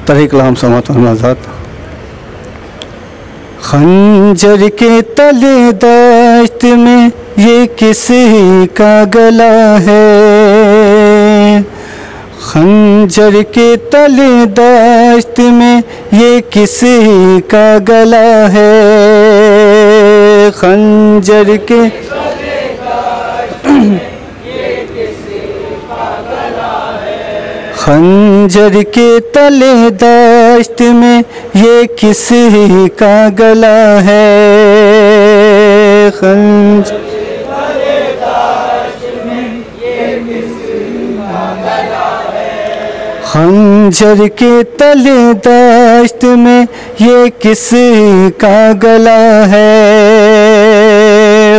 तरीक़ कलाम समातन आज़ाद। खंजर के तले दश्त में ये किसी का गला है, खंजर के तले दश्त में ये किसी का गला है, खंजर के खंजर के तले दश्त में ये किसी का गला है, खंजर के तले दश्त में ये किसी का गला है, खंजर के तले दश्त में ये किसी का गला है,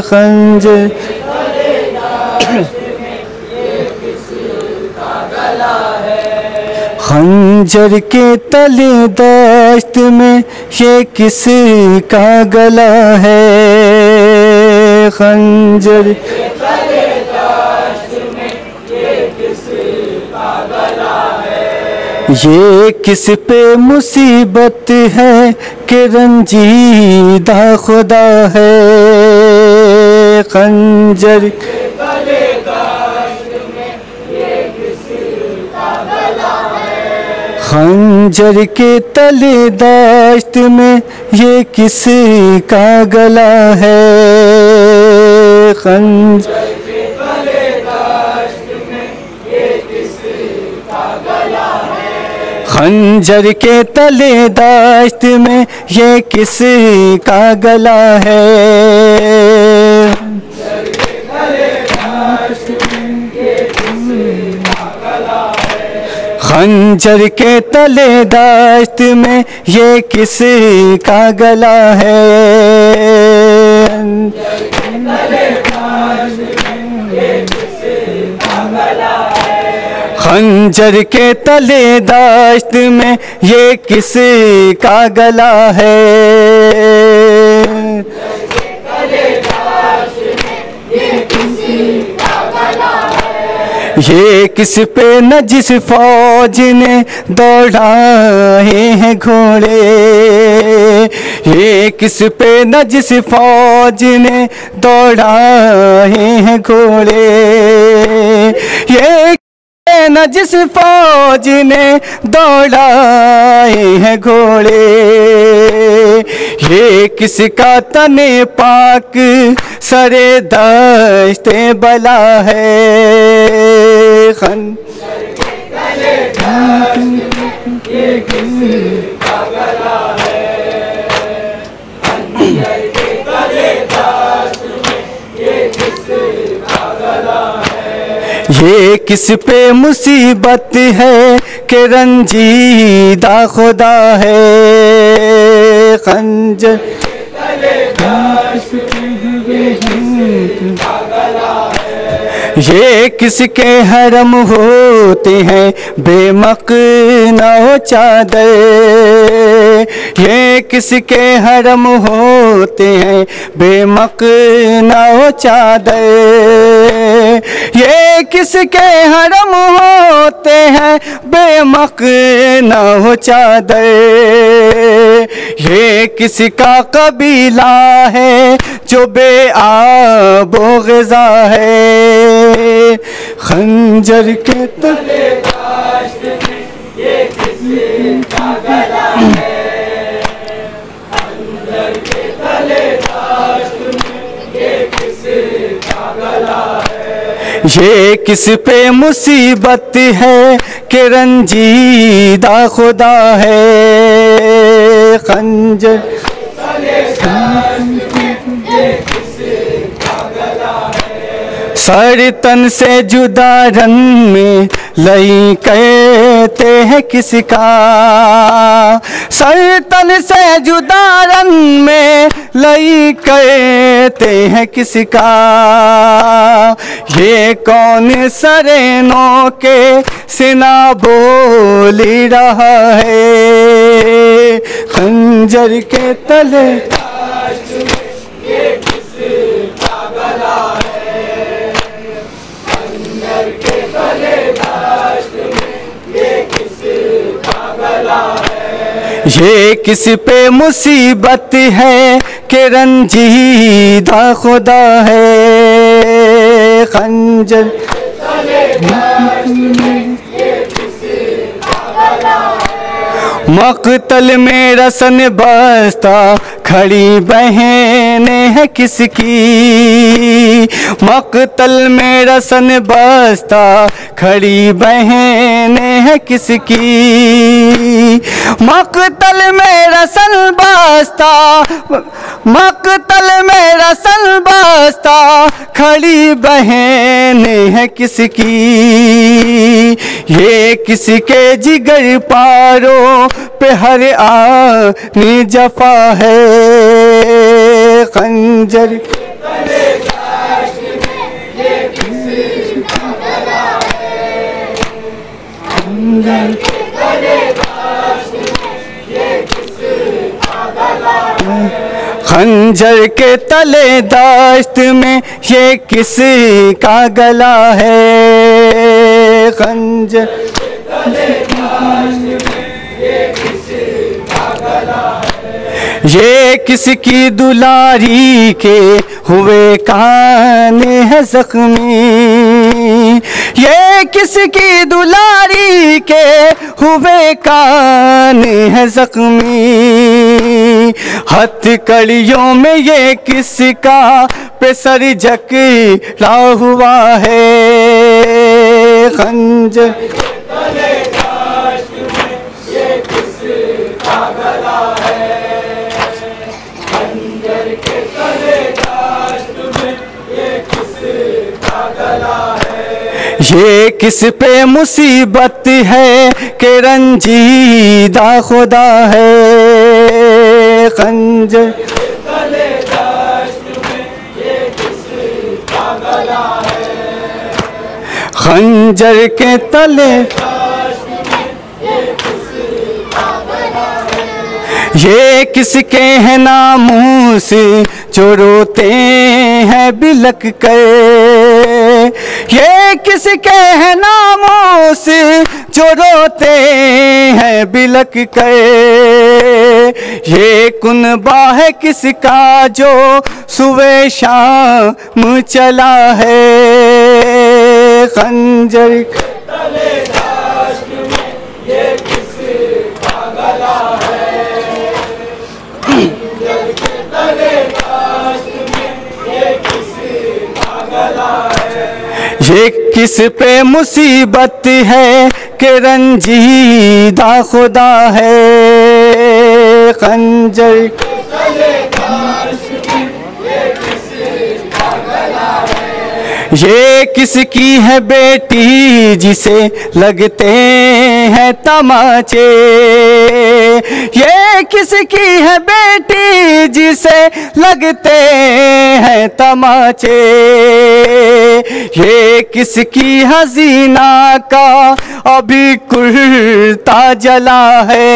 खंजर खंजर के तले दश्त में ये किसी का गला है, खंजर के तले दश्त में ये किसी का गला है। ये किस पे मुसीबत है कि रंजीदा खुदा है, खंजर के तले दश्त में ये किसी का गला है, खंजर के तले दश्त में ये किसी का गला है, खंजर के तले दश्त में ये किसी का गला है, खंजर के तले दश्त में ये किसी का गला है, खंजर के तले दश्त में ये किसी का गला है, खंजर के तले दश्त में ये किसी का गला है, ये किस पे न जिस फौज ने दौड़ाए हैं घोड़े, ये किस पे न जिस फौज ने दौड़ाए हैं घोड़े, ये न जिस फौज ने दौड़ाए हैं घोड़े, ये किसका तने पाक सरे दश्ते बला है, खंजर के तले दश्त में ये किसी का गला है, खंजर के तले दश्त में ये किसी का गला है। ये किस पे मुसीबत है कि रंजीदा खुदा है, खंजर के तले दश्त में ये किसी का गला है। ये किसके हरम होते हैं बेमक़ना चादर, ये किसके हरम होते हैं बेमक़ना चादर, ये किसके हरम होते हैं बेमक़ना चादर, ये किसका कबीला है जो बेआबो ग़िज़ा है, खंजर के तले दश्त में ये किसी का गला है, खंजर के तले दश्त में ये किसी का गला है। ये किस पे मुसीबत है कि रंजीदा खुदा है, खंजर के तले दश्त में ये किसी का गला है। सर तन से जुदा रन में लई कहते हैं किसका, सर तन से जुदा रन में लई कहते हैं किसका, ये कौन सरेनों के सिना बोली रहा है, खंजर के तले ये किसी का गला है, खंजर के तले दश्त में ये किसी का गला ये किस पे मुसीबत है कि रंजीदा खुदा है। खंजर मक़तल में रसन बस्ता खड़ी बहनें हैं किसकी। मक़तल में रसन बस्ता खड़ी बहनें हैं किसकी। मक़तल में रसन बस्ता, मक़तल में रसन बस्ता खड़ी बहनें हैं किसकी। ये किसके जिगर पारों पे हर आनी जफा है। खंजर खंजर के तले दाश्त में ये किस का गला है। खंजर ये किसकी दुलारी के हुए कान है जख्मी। ये किसकी दुलारी के हुए कान है जख्मी। हथकड़ियों में ये किसका पे सर जकड़ा हुआ है। खंजर ये किस पे मुसीबत है कि रंजीदा खुदा है। खंजर खंजर के तले ये किसके हैं नामूस जो रोते हैं बिलक कर। ये किसके हैं नामूस जो रोते हैं बिलक कर। ये कुनबा है किसका जो सुबह शाम चला है। खंजर ये किस पे मुसीबत है कि रंजीदा खुदा है। खंजर ये किसकी है बेटी जिसे लगते हैं तमाचे। ये किसकी है बेटी जिसे लगते हैं तमाचे। ये किसकी हसीना का अभी कुर्ता जला है।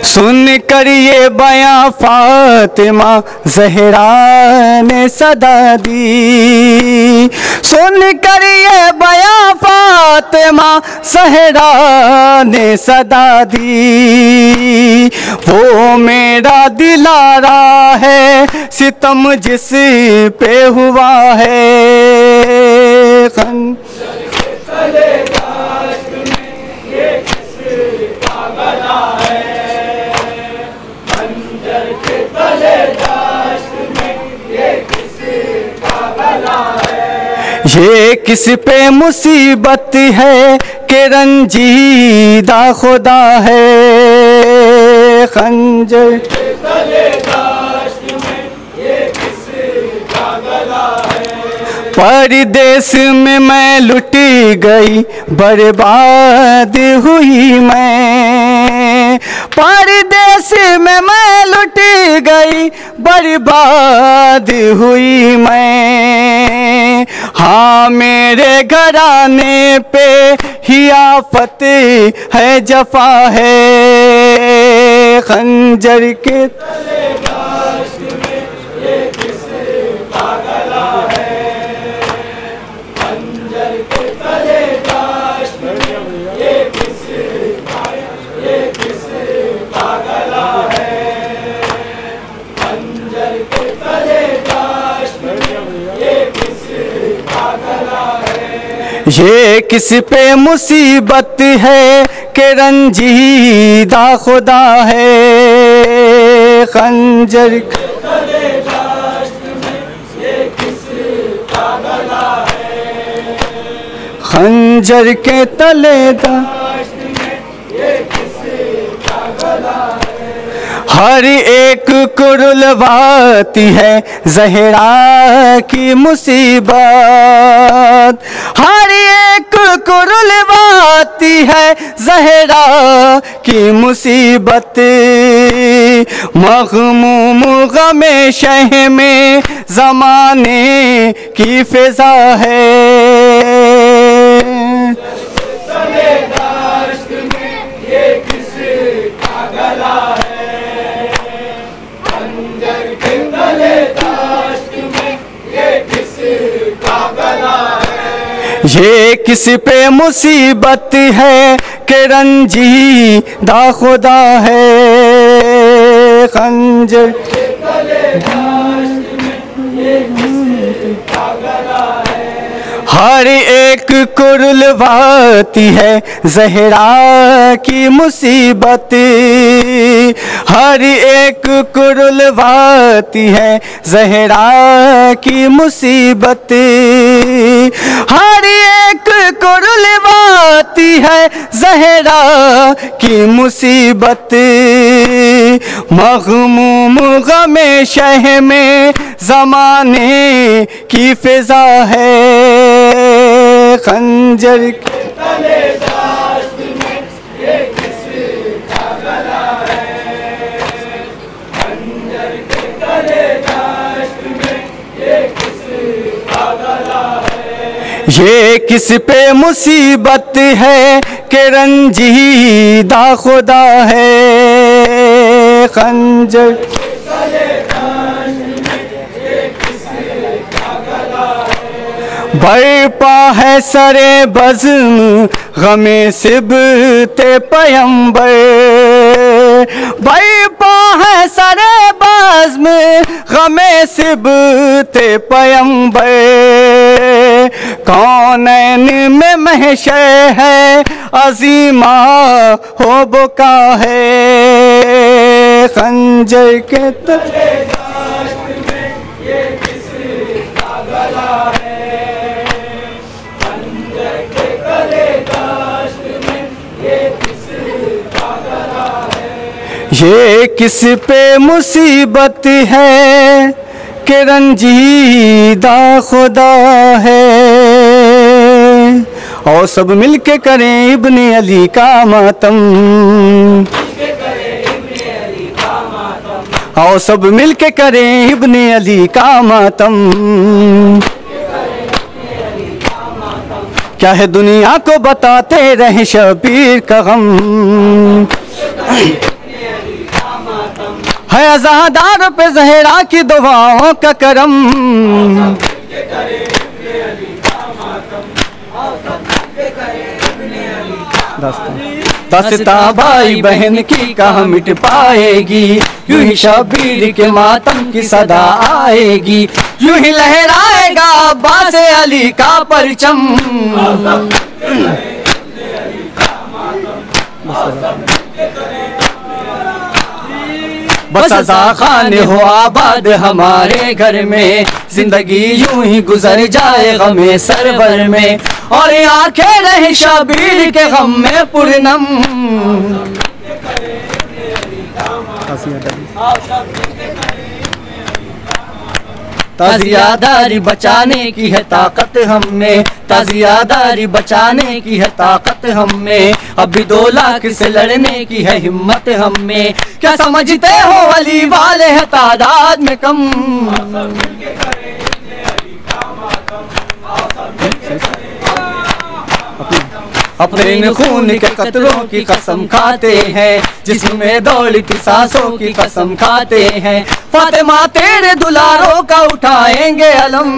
सुन कर ये बयां फातिमा ज़हरा ने सदा दी। सुन कर ये बयां फातिमा ज़हरा ने सदा दी। वो मेरा दिलारा है सितम जिस पे हुआ है। ये किस पे मुसीबत है कि रंजीदा खुदा है। खंजर परदेस में मैं लुट गई बर्बाद हुई मैं। परदेस में मैं लुट गई बर्बाद हुई मैं। हाँ मेरे घराने पे ही आफत है, जफा है, खंजर के तले दाश्त में ये किसका गला है, खंजर के तले दाश्त में ये किसका गला है, खंजर के तले दाश्त में ये किसका गला है। ये किस पे मुसीबत है कि रंजीदा खुदा है, खंजर के तले दाश्त में ये किसका गला है, खंजर के तले दाश्त में ये किसका गला है। हर एक को रुलवाती है ज़हरा की मुसीबत, हर एक को रुलवाती है ज़हरा की मुसीबत, मग़मूम ग़मे शह में ज़माने की फ़िज़ा है, तले दाश्त में ये किसका गला है, खंजर के तले दाश्त में ये किसका गला है। ये किस पे मुसीबत है कि रंजीदा खुदा है, खंजर के तले दाश्त में ये किसका गला है। हर एक को रुलवाती है ज़हरा की मुसीबत, हर एक को रुलवाती है ज़हरा की मुसीबत, हर एक को रुलवाती है ज़हरा की मुसीबत, मग़मूम ग़मे शह में ज़माने की फ़िज़ा है, खंजर के तले दाश्त में ये किसका गला है, खंजर के तले दाश्त में ये किसका गला है। ये किस पे मुसीबत है कि रंजीदा खुदा है, खंजर के तले दाश्त में ये किसका गला है। बरपा है सरे बज़्म ग़मे सिबते पैगंबर, बरपा है सरे बज़्म ग़मे सिबते पैगंबर, कौनैन में महशर है अज़ीमा हो बुका है, खंजर के तले दाश्त में ये किसका गला है, खंजर के तले दाश्त में ये किसका गला है। ये किस पे मुसीबत है कि रंजीदा खुदा है। और सब मिलके करें इब्ने अली का मातम, और सब मिलके करें इब्ने अली का मातम, क्या है दुनिया को बताते रहे शबीर का गम, है अज़ादार पे ज़हरा की दुआओं का करम, दास्तां भाई बहन की कहाँ मिट पाएगी, यूं ही शबीर के मातम की सदा आएगी, यूं ही लहराएगा अब्बास अली का परचम। बस अज़ा खाने हो आबाद हमारे घर में, जिंदगी यूं ही गुजर जाए गमे सरवर में, और आंखें रहे शबीर के गम में पुरनम। ताज़ियादारी बचाने की है ताकत हमें, ताज़ियादारी बचाने की है ताकत हमें, अभी 2 लाख से लड़ने की है हिम्मत हमें, क्या समझते हो अली वाले है तादाद में कम। अपने इन खून के कतरों की कसम खाते हैं, जिसमें दौड़ती सांसों की कसम खाते हैं। फातिमा तेरे दुलारों का उठाएंगे अलम।